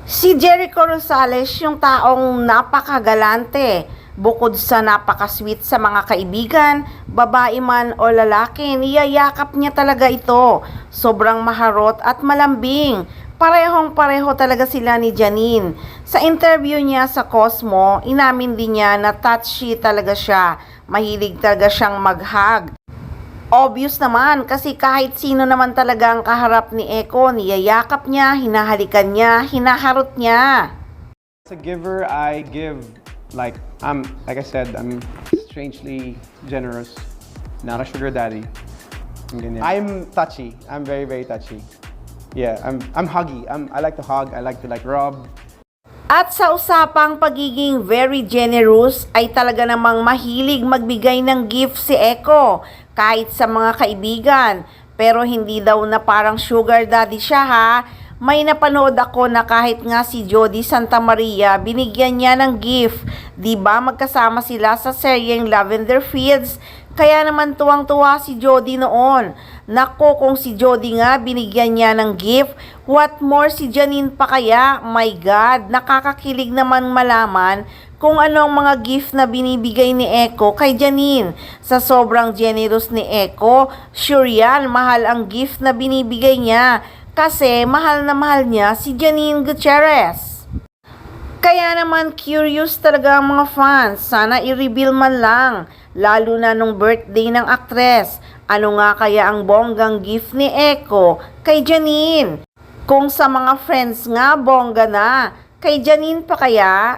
Si Jericho Rosales, yung taong napakagalante, bukod sa napaka-sweet sa mga kaibigan, babae man o lalaki, niyayakap niya talaga ito. Sobrang maharot at malambing. Parehong-pareho talaga sila ni Janine. Sa interview niya sa Cosmo, inamin din niya na touchy talaga siya. Mahilig talaga siyang mag-hug. Obvious naman kasi kahit sino naman talaga ang kaharap ni Eko, niyayakap niya, hinahalikan niya, hinaharot niya. As a giver, I give like I said, I'm strangely generous. Not a sugar daddy. I'm touchy. I'm very, very touchy. Yeah, I'm huggy. I like to hug. I like to rub. At sa usapang pagiging very generous ay talaga namang mahilig magbigay ng gift si Eko kahit sa mga kaibigan. Pero hindi daw na parang sugar daddy siya ha. May napanood ako na kahit nga si Jody Santa Maria binigyan niya ng gift. Diba magkasama sila sa seryeng Lavender Fields? Kaya naman tuwang-tuwa si Jody noon. Nako, kung si Jody nga binigyan niya ng gift, what more si Janine pa kaya? My God, nakakakilig naman malaman kung ano ang mga gift na binibigay ni Eko kay Janine. Sa sobrang generous ni Eko, sure yan, mahal ang gift na binibigay niya. Kasi mahal na mahal niya si Janine Gutierrez. Kaya naman curious talaga ang mga fans. Sana i-reveal man lang. Lalo na nung birthday ng aktres. Ano nga kaya ang bonggang gift ni Eko kay Janine? Kung sa mga friends nga, bongga na. Kay Janine pa kaya?